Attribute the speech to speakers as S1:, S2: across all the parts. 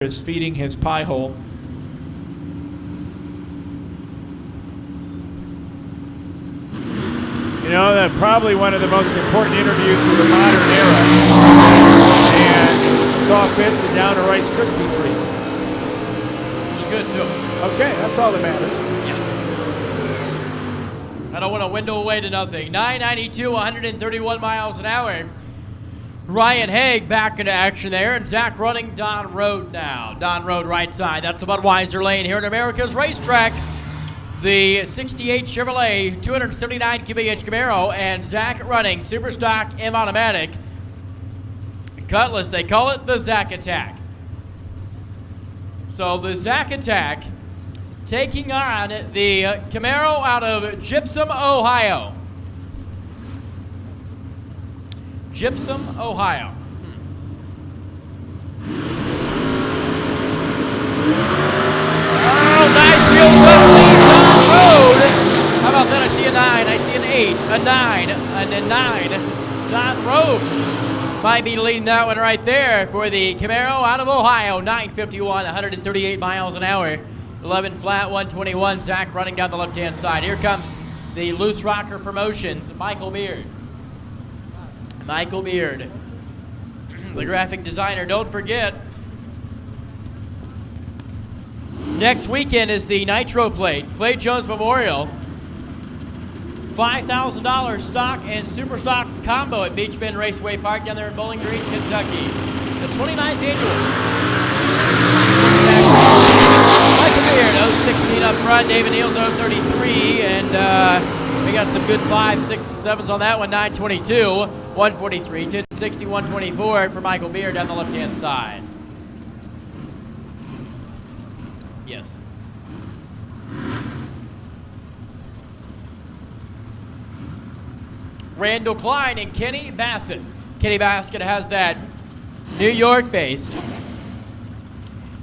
S1: is feeding his pie hole.
S2: You know, that probably one of the most important interviews of the modern era. And saw fit to down a Rice Krispie treat.
S3: It was good too.
S2: Okay, that's all that matters.
S3: Yeah. I don't want to window away to nothing. 992, 131 miles an hour. Ryan Haig back into action there, and Zach running Don Road now. Don Road right side. That's the Budweiser lane here at America's Racetrack. The 68 Chevrolet 279 QBH Camaro and Zach running Super Stock M Automatic. Cutlass, they call it the Zach Attack. So the Zach Attack taking on the Camaro out of Gypsum, Ohio. Gypsum, Ohio. Oh, nice wheels up lead Don Road. How about that? I see a 9, I see an 8, a 9, and a 9. Don Road might be leading that one right there for the Camaro out of Ohio. 951, 138 miles an hour. 11 flat, 121. Zach running down the left-hand side. Here comes the Loose Rocker Promotions, Michael Beard. Michael Beard, the graphic designer. Don't forget, next weekend is the Nitro Plate, Clay Jones Memorial. $5,000 stock and super stock combo at Beach Bend Raceway Park down there in Bowling Green, Kentucky. The 29th annual. Michael Beard, 016 up front. David Neals, 033. And we got some good 5, 6, and 7s on that one. 922, 143, 1060, 124 for Michael Beard down the left-hand side. Yes. Randall Klein and Kenny Bassett. Kenny Bassett has that New York-based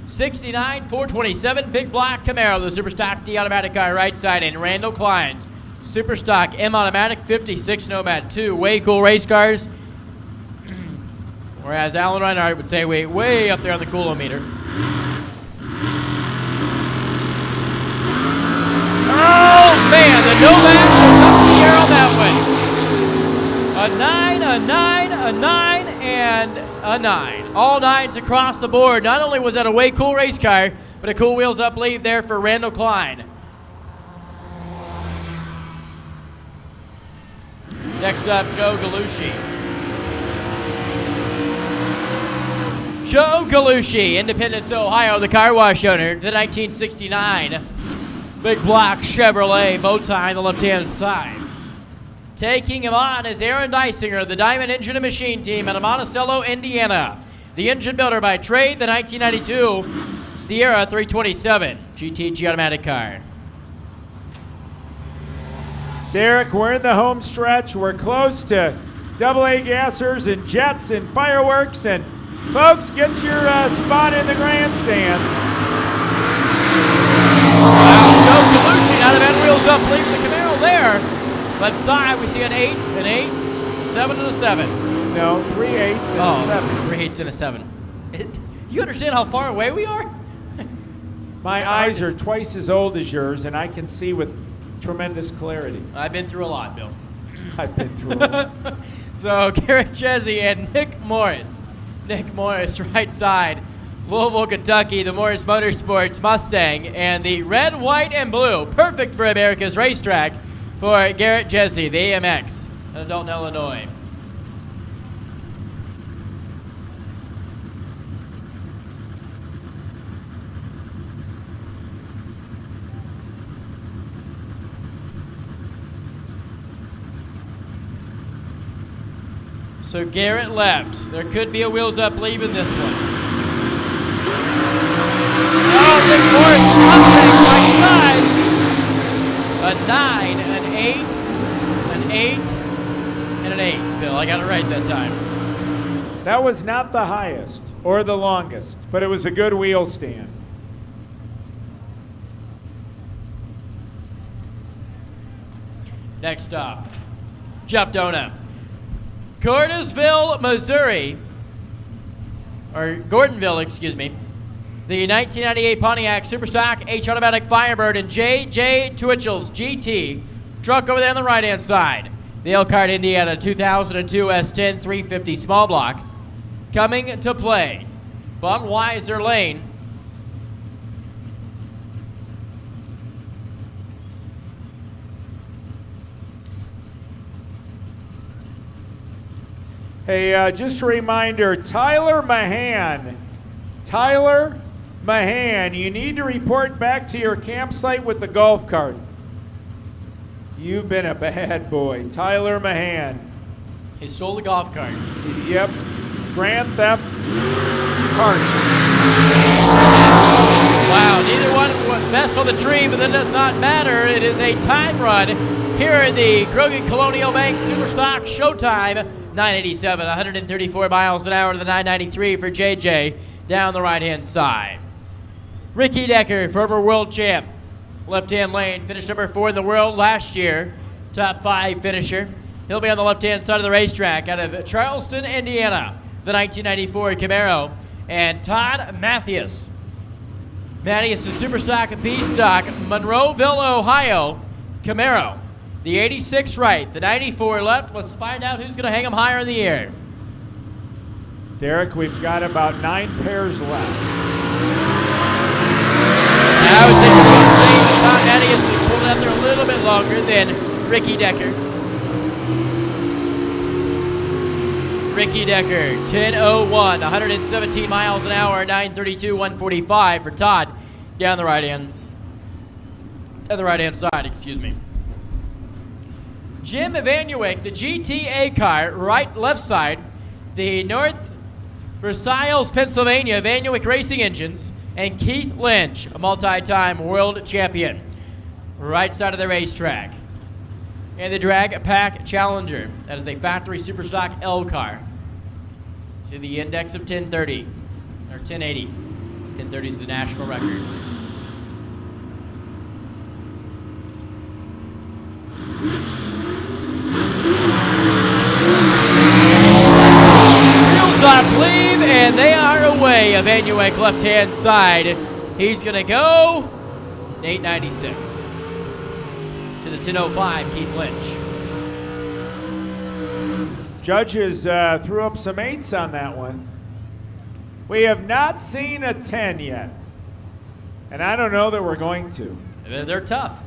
S3: 69 427 big block Camaro, the Super Stock D automatic car right side, and Randall Klein's Super Stock M automatic 56 Nomad 2. Way cool race cars. Whereas Alan Reinhardt would say way up there on the coolometer. Oh man, the Nomad was up in the air on that one. A 9, a 9, a 9, and a 9. All 9s across the board. Not only was that a way cool race car, but a cool wheels up lead there for Randall Klein. Next up, Joe Galucci. Joe Galucci, Independence, Ohio, the car wash owner, the 1969 big block Chevrolet bow tie on the left-hand side. Taking him on is Aaron Dysinger, the Diamond Engine and Machine Team out of Monticello, Indiana. The engine builder by trade, the 1992 Sierra 327 GTG automatic car.
S2: Derek, we're in the home stretch. We're close to AA gassers and jets and fireworks. And folks, get your spot in the grandstands.
S3: Wow, Joe Galucci out of End Wheels Up, leaving the Camaro there. Left side, we see an 8, an 8, 7, and a 7.
S2: No, 3 8s and a 7.
S3: 3 8s and a 7. You understand how far away we are?
S2: My eyes are twice as old as yours, and I can see with tremendous clarity.
S3: I've been through a lot, Bill.
S2: I've been through a lot.
S3: So, Garrett Jesse and Nick Morris. Nick Morris, right side. Louisville, Kentucky, the Morris Motorsports Mustang, and the red, white, and blue. Perfect for America's Racetrack for Garrett Jesse, the AMX, in Dalton, Illinois. So Garrett left. There could be a wheels up leave in this one. Oh, Nick Morris, Mustang right side. A 9, an 8, an 8, and an 8, Bill. I got it right that time.
S2: That was not the highest or the longest, but it was a good wheel stand.
S3: Next up, Jeff Dona. Gordonsville, Missouri, or Gordonville, excuse me. the 1998 Pontiac Superstock H Automatic Firebird, and J.J. Twitchell's GT truck over there on the right-hand side. The Elkhart, Indiana 2002 S10 350 small block coming to play. Budweiser Lane.
S2: Hey, just a reminder, Tyler Mahan, you need to report back to your campsite with the golf cart. You've been a bad boy. Tyler Mahan.
S3: He stole the golf cart.
S2: Yep. Grand theft cart.
S3: Wow, neither one was best on the tree, but that does not matter. It is a time run here at the Krogan Colonial Bank Superstock Showtime. 987, 134 miles an hour to the 993 for JJ down the right-hand side. Ricky Decker, former world champ. Left-hand lane, finished number 4 in the world last year. Top 5 finisher. He'll be on the left-hand side of the racetrack out of Charleston, Indiana. The 1994 Camaro. And Todd Mathias. Mathias is Superstock B-Stock, Monroeville, Ohio. Camaro. The 86 right, the 94 left. Let's find out who's going to hang them higher in the air.
S2: Derek, we've got about 9 pairs left.
S3: I would say that Todd Mathias has pulled it out there a little bit longer than Ricky Decker. Ricky Decker, 10:01, 117 miles an hour, 932, 145 for Todd down the right-hand side, excuse me. Jim Evanuik, the GTA car, left side, the North Versailles, Pennsylvania, Evanuik Racing Engines, and Keith Lynch, a multi-time world champion, right side of the racetrack. And the Drag Pack Challenger, that is a factory Superstock L car, to the index of 1030, or 1080. 1030 is the national record. I believe, and they are away. Evanuik left-hand side. He's going to go 896 to the 1005, Keith Lynch.
S2: Judges threw up some 8s on that one. We have not seen a 10 yet, and I don't know that we're going to.
S3: They're tough.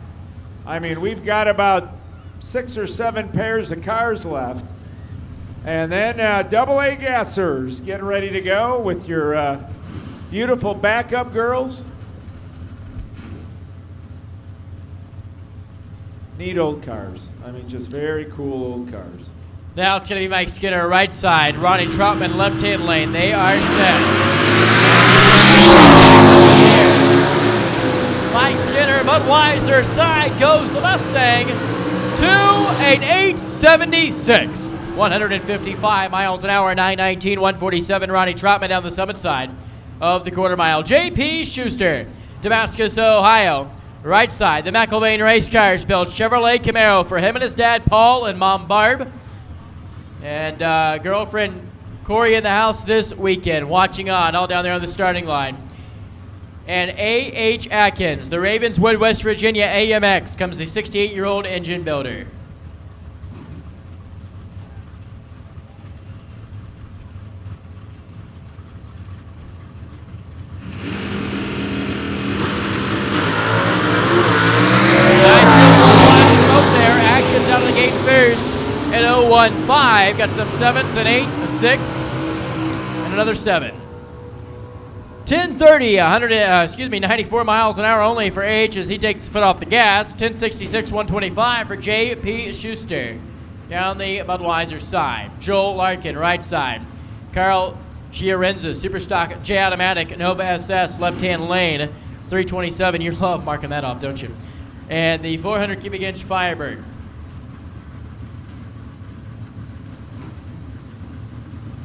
S2: I mean, we've got about 6 or 7 pairs of cars left. And then AA gassers, get ready to go with your beautiful backup girls. Neat old cars. I mean, just very cool old cars.
S3: Now it's going to be Mike Skinner, right side. Ronnie Troutman, left-hand lane. They are set. Mike Skinner, Budweiser side goes the Mustang to an 876. 155 miles an hour, 919, 147. Ronnie Troutman down the summit side of the quarter mile. J.P. Schuster, Damascus, Ohio. Right side, the McElvain Race Cars built Chevrolet Camaro for him and his dad, Paul, and mom, Barb. And girlfriend, Corey, in the house this weekend, watching on, all down there on the starting line. And A.H. Atkins, the Ravenswood, West Virginia AMX, comes the 68-year-old engine builder. Out of the gate first at 015. Got some 7s, an 8, a 6, and another 7. 1030, 94 miles an hour only for H as he takes his foot off the gas. 1066, 125 for J.P. Schuster down the Budweiser side. Joel Larkin, right side. Carl Giarenza, Superstock J Automatic Nova SS, left-hand lane. 327. You love marking that off, don't you? And the 400 cubic inch Firebird.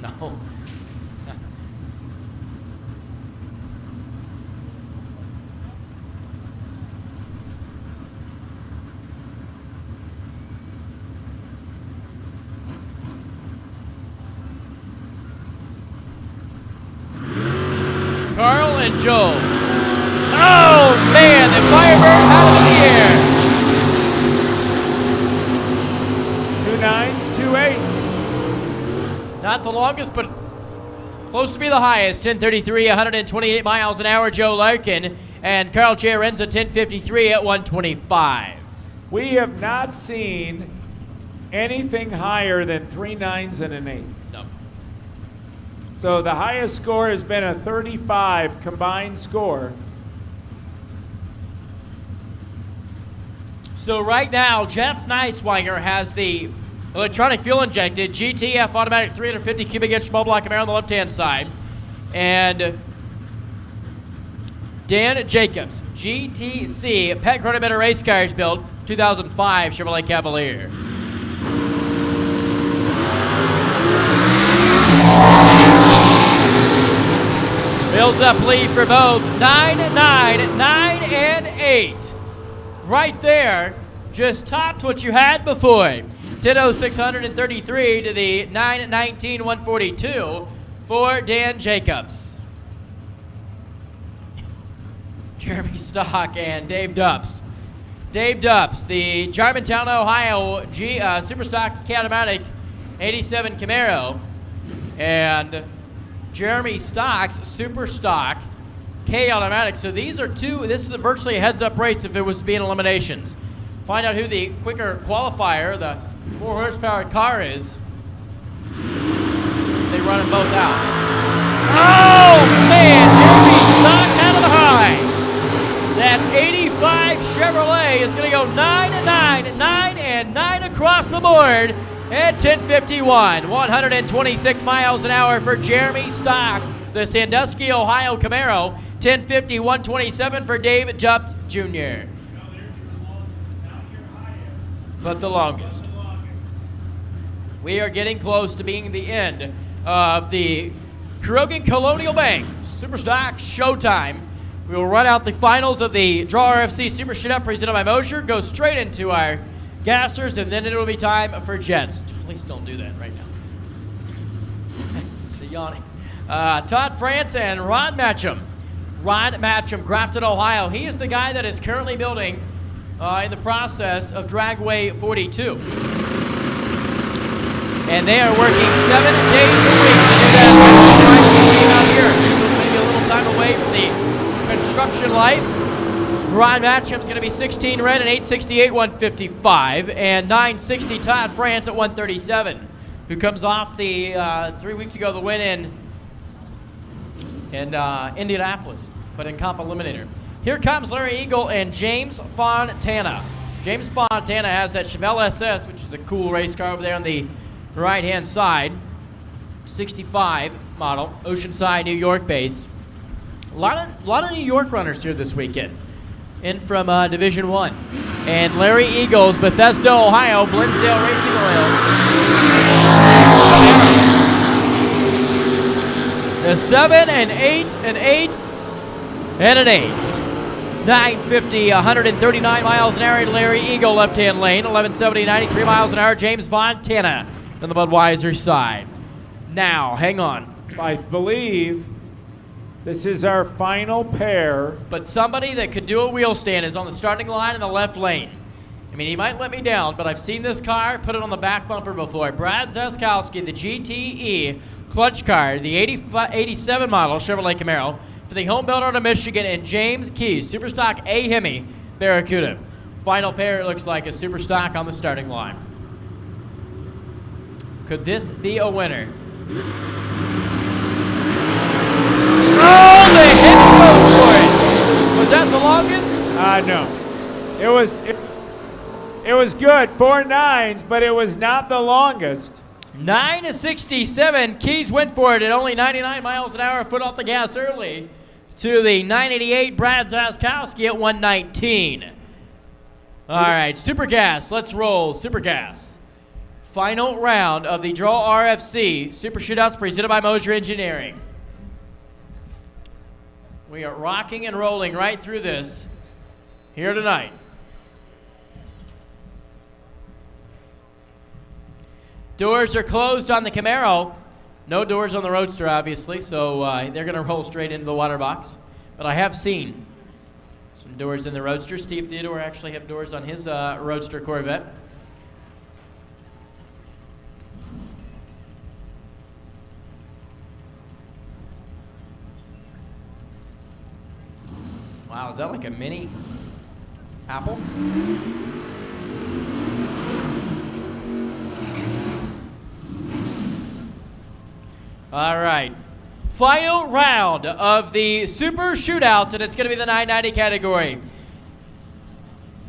S3: No. Carl and Joel. Oh, man, the Firebird out of the air.
S2: 2 9s, 2 8s.
S3: Not the longest, but close to be the highest. 10:33, 128 miles an hour, Joe Larkin. And Carl Chiarenza, 10:53 at 125.
S2: We have not seen anything higher than 3 9s and an 8.
S3: No.
S2: So the highest score has been a 35 combined score.
S3: So right now, Jeff Neiswanger has the electronic fuel injected GTF automatic 350 cubic inch small block Camaro on the left-hand side. And Dan Jacobs, GTC Pet Chronometer Race Cars built 2005 Chevrolet Cavalier. Wheels up lead for both 9, 9, 9, and 8. Right there, just topped what you had before. 10:0633 to the 9:19 142 for Dan Jacobs. Jeremy Stock and Dave Dupps. Dave Dupps, the Germantown, Ohio Super Stock Automatic 87 Camaro, and Jeremy Stock's Super Stock K Automatic. So these are two. This is virtually a heads-up race if it was to be in eliminations. Find out who the quicker qualifier, the more horsepower car is. They run them both out. Oh man, Jeremy Stock out of the high. That 85 Chevrolet is going to go 9, 9, 9, and 9 across the board at 10:51. 126 miles an hour for Jeremy Stock. The Sandusky, Ohio Camaro. 10:50, 127 for Dave Dupps Jr. But the longest. We are getting close to being the end of the Krogan Colonial Bank Superstock Showtime. We will run out the finals of the Draw RFC Super Shootout presented by Mosier, go straight into our gassers, and then it will be time for Jets. Please don't do that right now. It's a yawning. Todd France and Ron Matcham. Ron Matcham, Grafton, Ohio. He is the guy that is currently building in the process of Dragway 42. And they are working 7 days a week to do that. Out here, maybe a little time away from the construction life. Ron Matcham is going to be 16 red and 868, 155, and 960 Todd France at 137, who comes off the 3 weeks ago the win in Indianapolis, but in Comp Eliminator. Here comes Larry Eagle and James Fontana. James Fontana has that Chevelle SS, which is a cool race car over there on the right-hand side. 65 model, Oceanside, New York based. A lot of New York runners here this weekend, in from Division 1. And Larry Eagles, Bethesda, Ohio, Blindsdale Racing Oil. The 7 and 8 and 8 and an 8. 950, 139 miles an hour. Larry Eagle, left-hand lane. 1170, 93 miles an hour. James Fontana on the Budweiser side. Now, hang on.
S2: I believe this is our final pair.
S3: But somebody that could do a wheel stand is on the starting line in the left lane. I mean, he might let me down, but I've seen this car, put it on the back bumper before. Brad Zaskowski, the GTE clutch car, the 87 model Chevrolet Camaro for the home builder out of Michigan, and James Keys, Superstock A Hemi Barracuda. Final pair, it looks like, is Superstock on the starting line. Could this be a winner? Oh, the hit goes for it. Was that the longest?
S2: No. It was good, 4 9s, but it was not the longest.
S3: 9:67. Keys went for it at only 99 miles an hour, foot off the gas early, to the 988 Brad Zaskowski at 119. All right, Super Gas, let's roll. Super Gas. Final round of the Draw RFC Super Shootouts presented by Mosier Engineering. We are rocking and rolling right through this here tonight. Doors are closed on the Camaro. No doors on the Roadster, obviously, so they're going to roll straight into the water box. but I have seen some doors in the Roadster. Steve Theodore actually have doors on his Roadster Corvette. Wow, is that like a mini Apple? All right. Final round of the Super Shootouts, and it's going to be the 990 category.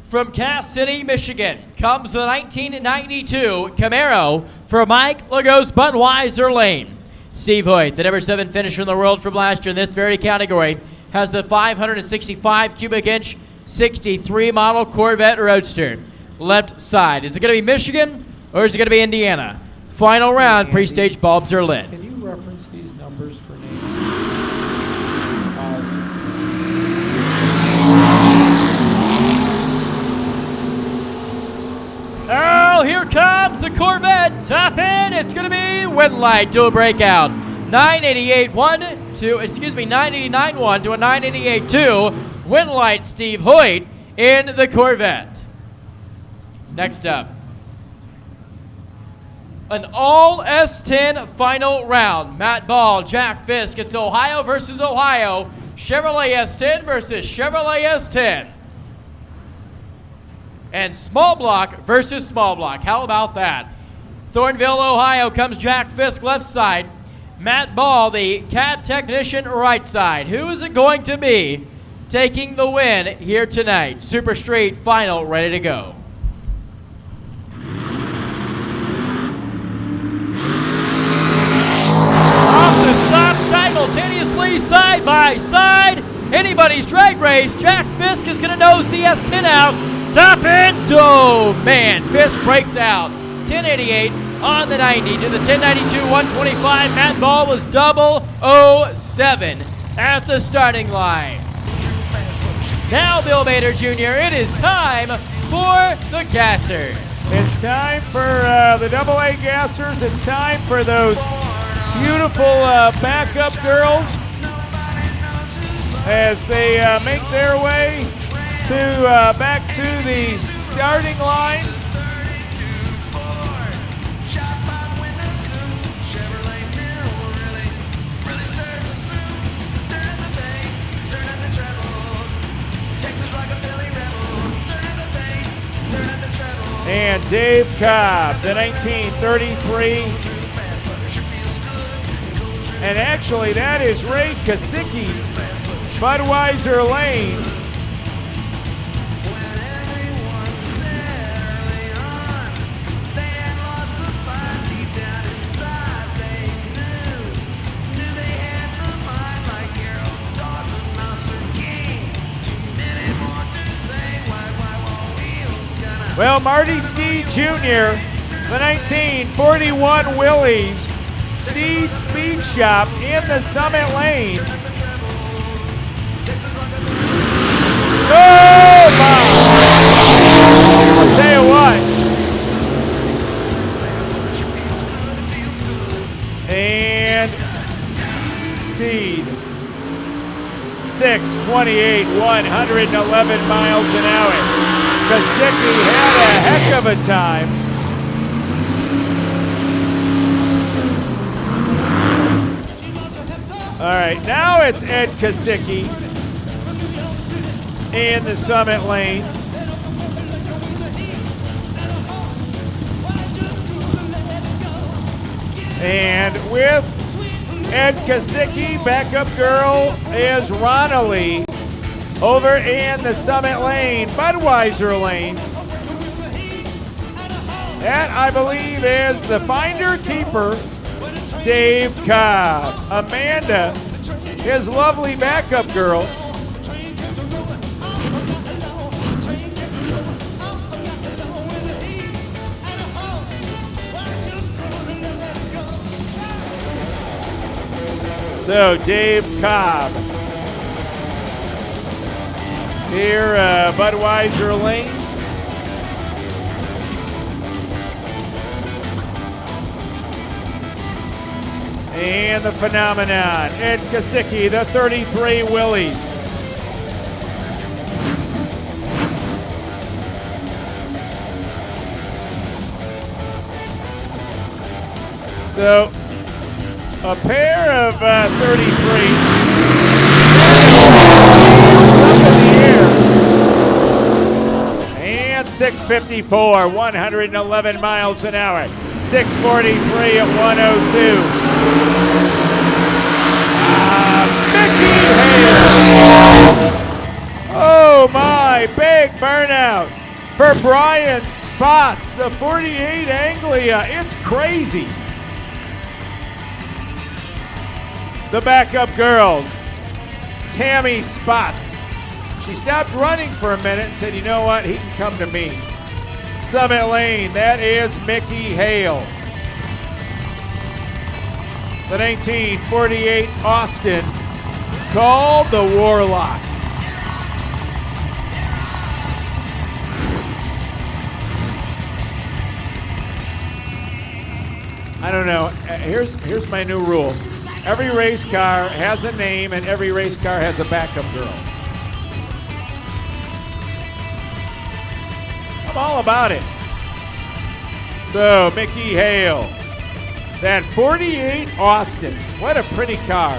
S3: From Cass City, Michigan, comes the 1992 Camaro for Mike Lagos Budweiser Lane. Steve Hoyt, the number 7 finisher in the world from last year in this very category, has the 565 cubic inch 63 model Corvette Roadster. Left side. Is it going to be Michigan or is it going to be Indiana? Final round,
S2: Andy,
S3: pre-stage bulbs are lit.
S2: Can you reference these numbers for name?
S3: Oh, here comes the Corvette. Top end. It's going to be Winlight to a breakout. 988-1 to, 989-1 to a 988-2. Winlight Steve Hoyt in the Corvette. Next up, an all S10 final round. Matt Ball, Jack Fisk. It's Ohio versus Ohio. Chevrolet S10 versus Chevrolet S10. And small block versus small block. How about that? Thornville, Ohio comes Jack Fisk left side. Matt Ball, the cab technician, right side. Who is it going to be taking the win here tonight? Super Street final ready to go. Off the stop simultaneously, side by side. Anybody's drag race. Jack Fisk is going to nose the S10 out. Top end. Oh, man. Fisk breaks out. 1088 on the 90 to the 1092 125. Matt Ball was 007 at the starting line. Now, Bill Bader Jr., it is time for the gassers.
S2: It's time for the AA gassers. It's time for those beautiful backup girls as they make their way to back to the starting line. And Dave Cobb, the 1933. And actually, that is Ray Kosicki, Budweiser Lane. Well, Marty Steed Jr., the 1941 Willys, Steed Speed Shop in the Summit Lane. Oh, my. I'll tell you what. And Steed, 628, 111 miles an hour. Kosicki had a heck of a time. All right, now it's Ed Kosicki in the Summit Lane. And with Ed Kosicki, backup girl is Ronnalee. Over in the Summit Lane, Budweiser Lane. That, I believe, is the finder keeper, Dave Cobb. Amanda, his lovely backup girl. So, Dave Cobb. Here, Budweiser Lane. And the phenomenon, Ed Kosicki, the 33 Willys. So, a pair of 33. Up in the air. And 654, 111 miles an hour. 643 at 102. Mickey Hale. Oh my, big burnout for Brian Spots, the 48 Anglia. It's crazy. The backup girl, Tammy Spots. She stopped running for a minute and said, you know what, he can come to me. Summit Lane, that is Mickey Hale. The 1948 Austin, called the Warlock. I don't know, here's my new rule. Every race car has a name and every race car has a backup girl. I'm all about it. So, Mickey Hale. That 48 Austin. What a pretty car.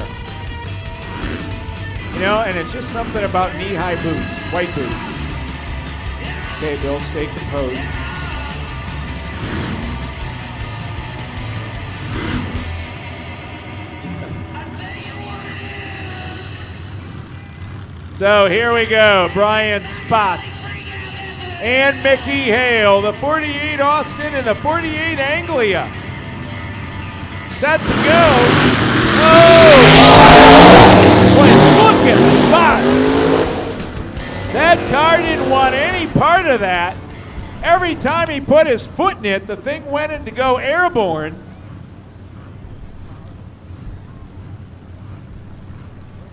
S2: You know, and it's just something about knee-high boots, white boots. Okay, Bill, stay composed. So here we go, Brian Spots and Mickey Hale, the 48 Austin and the 48 Anglia. Set to go. Oh! Boy, look at Spots. That car didn't want any part of that. Every time he put his foot in it, the thing went in to go airborne.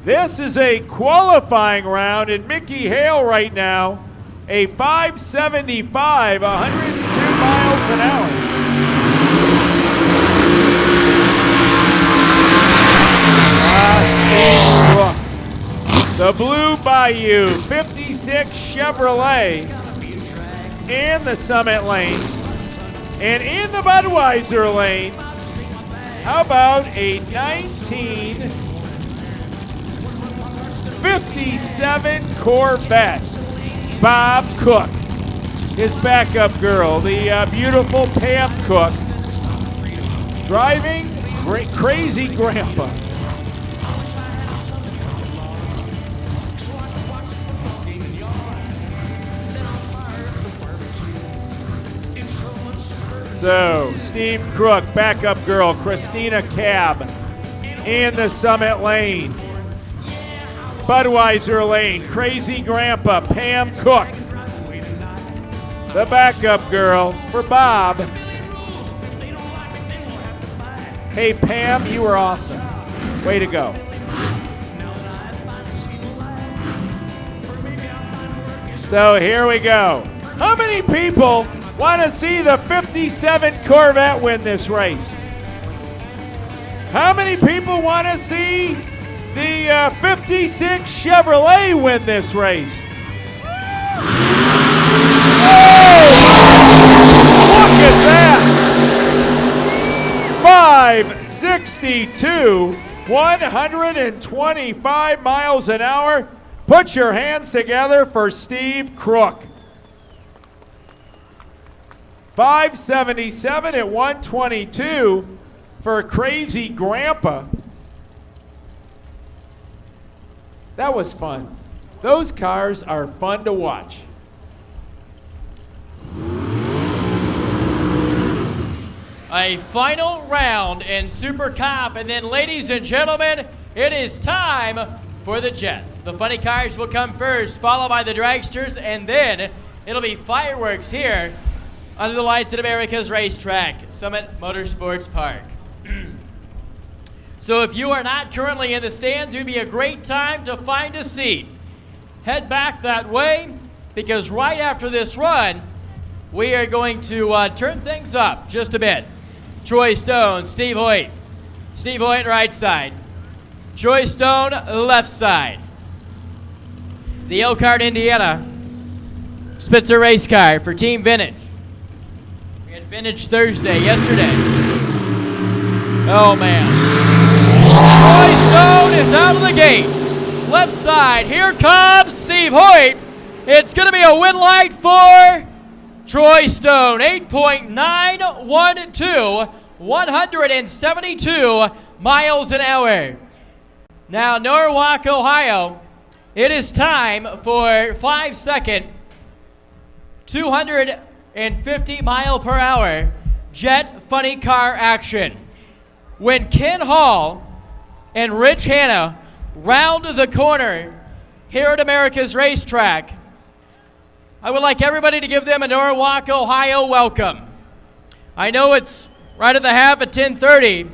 S2: This is a qualifying round in Mickey Hale right now. A 575, 102 miles an hour. The Blue Bayou 56 Chevrolet in the Summit lane. And in the Budweiser lane, how about a 1957 Corvette? Bob Cook, his backup girl, the beautiful Pam Cook, driving Crazy Grandpa. So, Steve Crook, backup girl, Christina Cab in the Summit lane. Budweiser lane, Crazy Grandpa, Pam Cook. The backup girl for Bob. Hey Pam, you were awesome. Way to go. So here we go. How many people want to see the 57 Corvette win this race? How many people want to see the 56 Chevrolet win this race? Oh! Look at that! 562, 125 miles an hour. Put your hands together for Steve Crook. 577 at 122 for Crazy Grandpa. That was fun. Those cars are fun to watch.
S3: A final round in Super Cup, and then ladies and gentlemen, it is time for the Jets. The funny cars will come first, followed by the dragsters, and then it'll be fireworks here under the lights at America's Racetrack, Summit Motorsports Park. So if you are not currently in the stands, it would be a great time to find a seat. Head back that way, because right after this run, we are going to turn things up just a bit. Troy Stone, Steve Hoyt. Steve Hoyt, right side. Troy Stone, left side. The Elkhart, Indiana Spitzer race car for Team Vintage. We had Vintage Thursday yesterday. Oh, man. Troy Stone is out of the gate. Left side. Here comes Steve Hoyt. It's going to be a win light for Troy Stone. 8.912, 172 miles an hour. Now, Norwalk, Ohio, it is time for 5-second, 250 mile per hour jet funny car action. When Ken Hall and Rich Hanna round the corner here at America's Racetrack, I would like everybody to give them a Norwalk, Ohio welcome. I know it's right at the half at 10:30.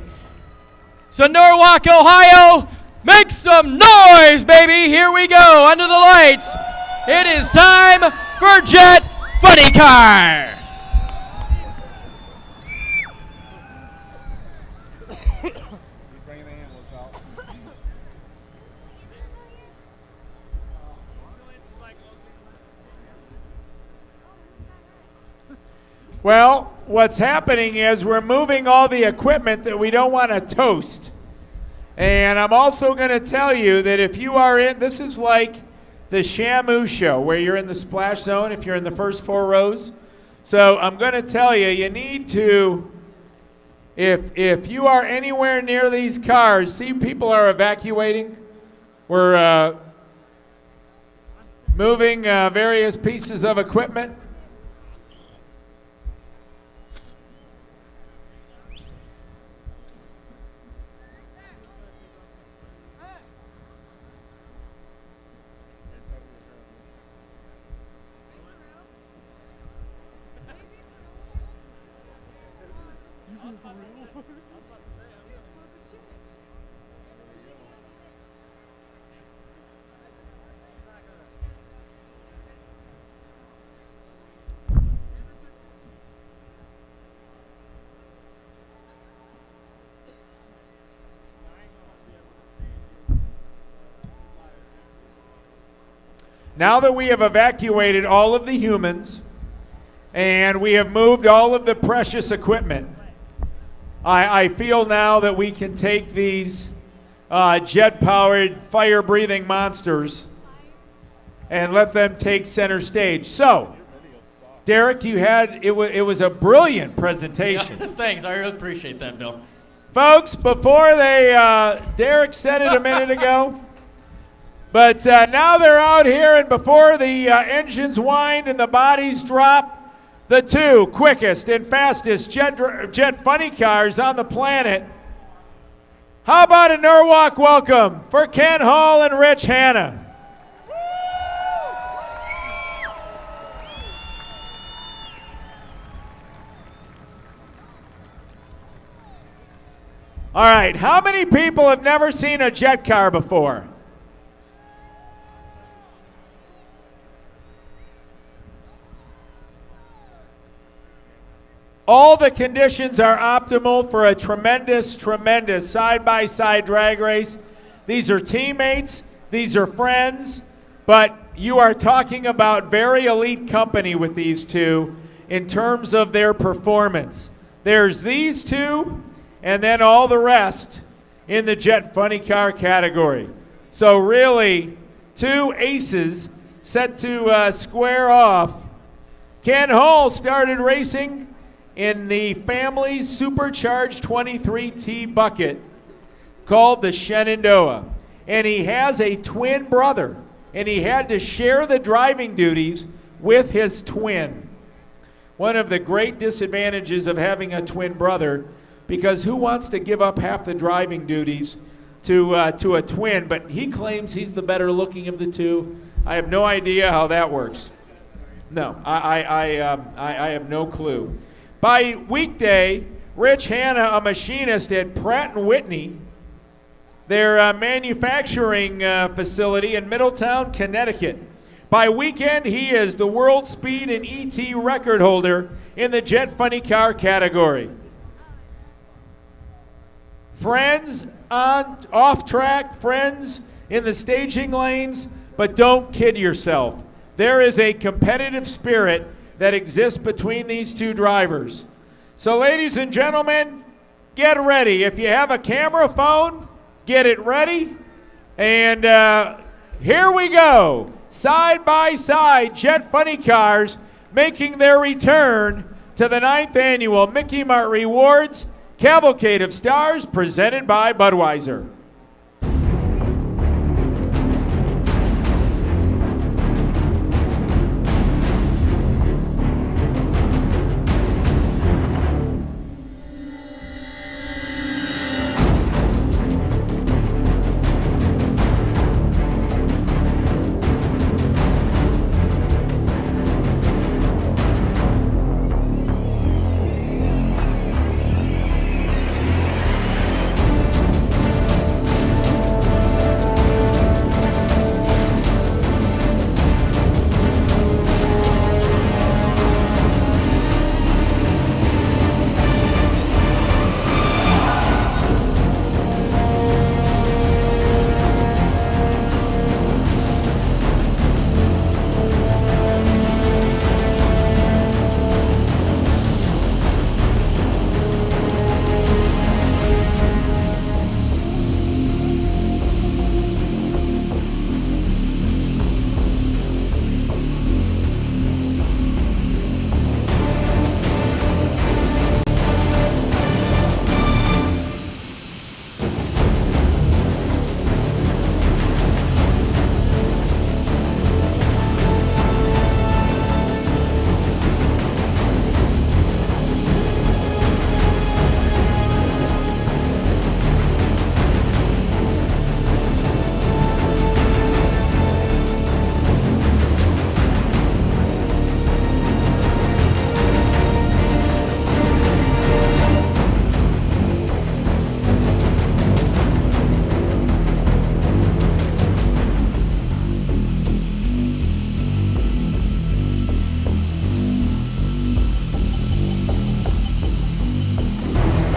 S3: So Norwalk, Ohio, make some noise, baby. Here we go, under the lights. It is time for Jet Funny Car.
S2: Well, what's happening is we're moving all the equipment that we don't want to toast. And I'm also going to tell you that if you are in, this is like the Shamu show where you're in the splash zone if you're in the first 4 rows. So I'm going to tell you, you need to, if you are anywhere near these cars, see people are evacuating. We're moving various pieces of equipment. Now that we have evacuated all of the humans and we have moved all of the precious equipment, I feel now that we can take these jet-powered, fire-breathing monsters and let them take center stage. So, Derek, it was a brilliant presentation.
S3: Yeah, thanks, I really appreciate that, Bill.
S2: Folks, before Derek said it a minute ago, but now they're out here, and before the engines wind and the bodies drop, the 2 quickest and fastest jet funny cars on the planet. How about a Norwalk welcome for Ken Hall and Rich Hanna? All right, how many people have never seen a jet car before? All the conditions are optimal for a tremendous, tremendous side-by-side drag race. These are teammates, these are friends, but you are talking about very elite company with these 2 in terms of their performance. There's these 2, and then all the rest in the Jet Funny Car category. So really, 2 aces set to square off. Ken Hall started racing in the family's supercharged 23T bucket called the Shenandoah. And he has a twin brother, and he had to share the driving duties with his twin. One of the great disadvantages of having a twin brother, because who wants to give up half the driving duties to a twin? But he claims he's the better looking of the 2. I have no idea how that works. No, I have no clue. By weekday, Rich Hanna, a machinist at Pratt & Whitney, their manufacturing facility in Middletown, Connecticut. By weekend, he is the world speed and ET record holder in the Jet Funny Car category. Friends off track, friends in the staging lanes, but don't kid yourself. There is a competitive spirit that exists between these 2 drivers. So ladies and gentlemen, get ready. If you have a camera phone, get it ready. And here we go. Side by side, Jet Funny Cars making their return to the 9th annual Mickey Mart Rewards Cavalcade of Stars presented by Budweiser.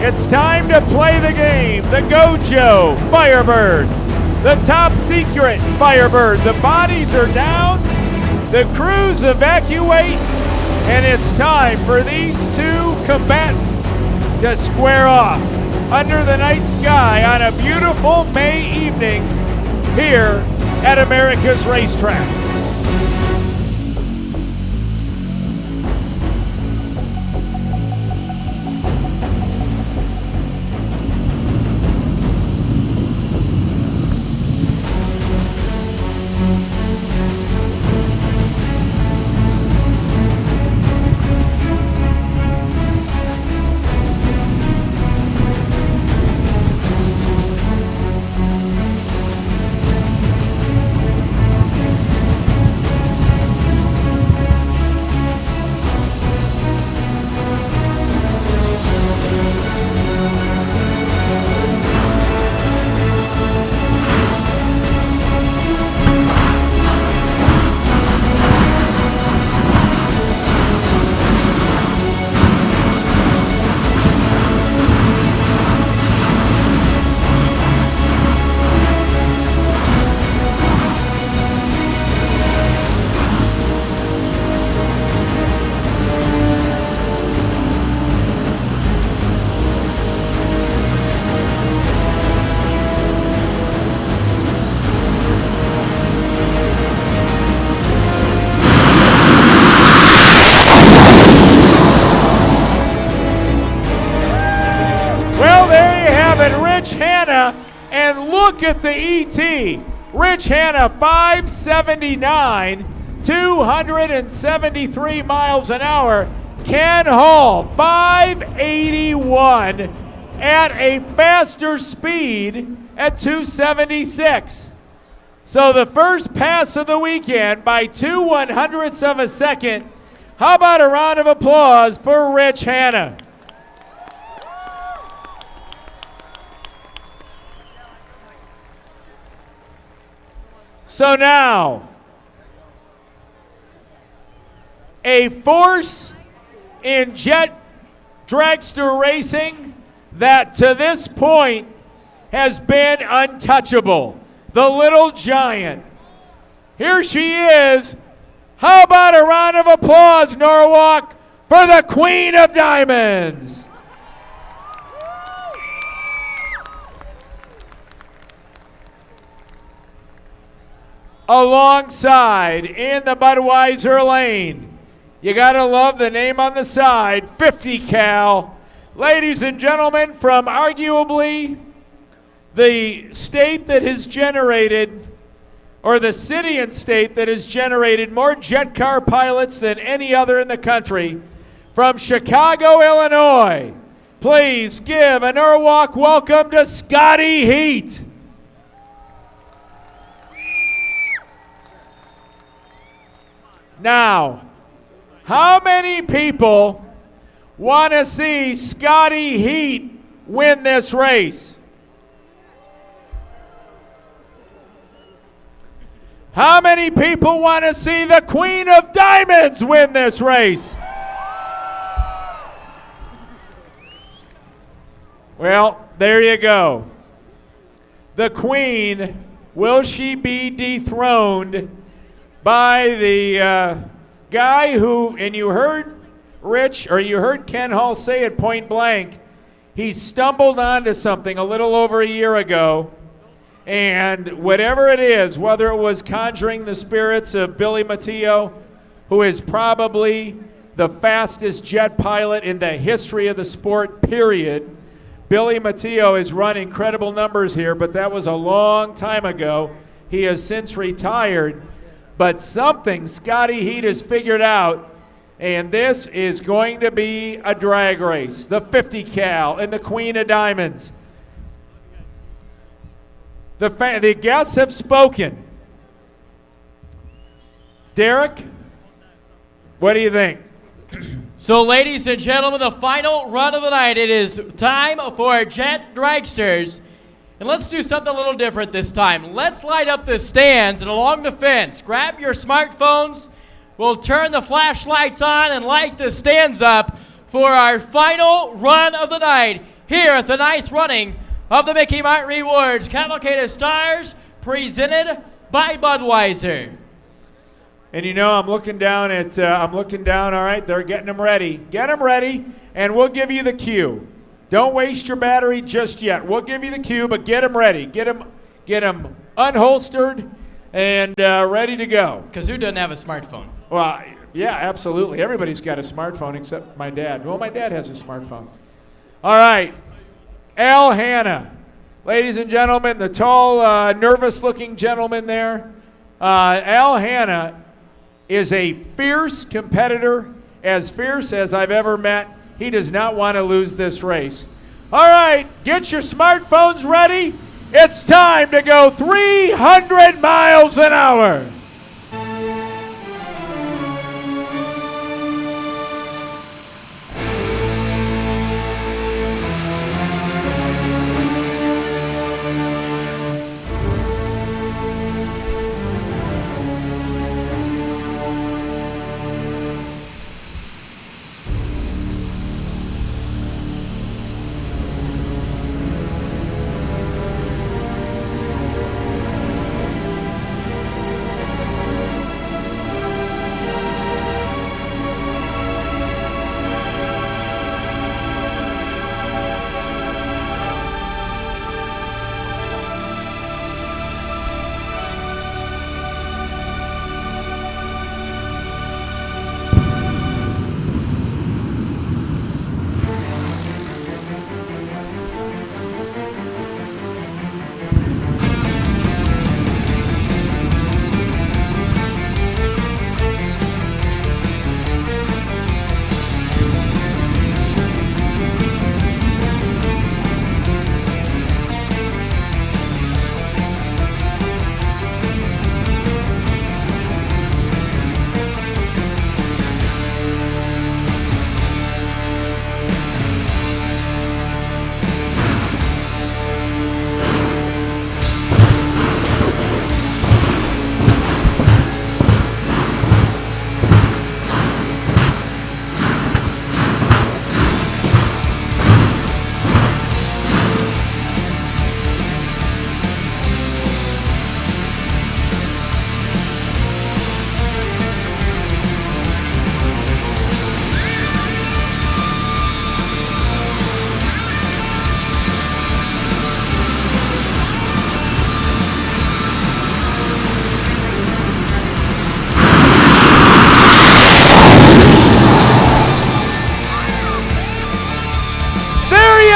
S2: It's time to play the game. The Gojo Firebird, the Top Secret Firebird. The bodies are down, the crews evacuate, and it's time for these two combatants to square off under the night sky on a beautiful May evening here at America's Racetrack. And look at the ET. Rich Hanna, 579, 273 miles an hour. Ken Hall, 581 at a faster speed at 276. So the first pass of the weekend by 2/100ths of a second. How about a round of applause for Rich Hanna? So now, a force in jet dragster racing that to this point has been untouchable. The little giant. Here she is. How about a round of applause, Norwalk, for the Queen of Diamonds? alongside in the Budweiser lane. You gotta love the name on the side, 50 cal. Ladies and gentlemen, from arguably the state that has generated, or the city and state that has generated more jet car pilots than any other in the country, from Chicago, Illinois, please give a Norwalk welcome to Scotty Heat. Now, how many people want to see Scotty Heat win this race? How many people want to see the Queen of Diamonds win this race? Well, there you go. The Queen, will she be dethroned by the guy who, and you heard Rich, or you heard Ken Hall say it point blank, he stumbled onto something a little over a year ago, and whatever it is, whether it was conjuring the spirits of Billy Matteo, who is probably the fastest jet pilot in the history of the sport, period. Billy Matteo has run incredible numbers here, but that was a long time ago. He has since retired. But something Scotty Heat has figured out, and this is going to be a drag race. The 50 cal and the Queen of Diamonds. The guests have spoken. Derek, what do you think?
S3: So, ladies and gentlemen, the final run of the night. It is time for Jet Dragsters. And let's do something a little different this time. Let's light up the stands and along the fence. Grab your smartphones. We'll turn the flashlights on and light the stands up for our final run of the night here at the 9th running of the Mickey Mart Rewards Cavalcade of Stars, presented by Budweiser.
S2: And you know, I'm looking down, all right, they're getting them ready. Get them ready, and we'll give you the cue. Don't waste your battery just yet. We'll give you the cue, but get them ready. Get them unholstered and ready to go.
S3: Because who doesn't have a smartphone?
S2: Well, yeah, absolutely. Everybody's got a smartphone except my dad. Well, my dad has a smartphone. All right. Al Hanna. Ladies and gentlemen, the tall, nervous-looking gentleman there. Al Hanna is a fierce competitor, as fierce as I've ever met. He does not want to lose this race. All right, get your smartphones ready. It's time to go 300 miles an hour.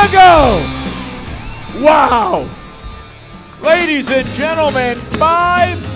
S2: to go. Wow. Ladies and gentlemen, 5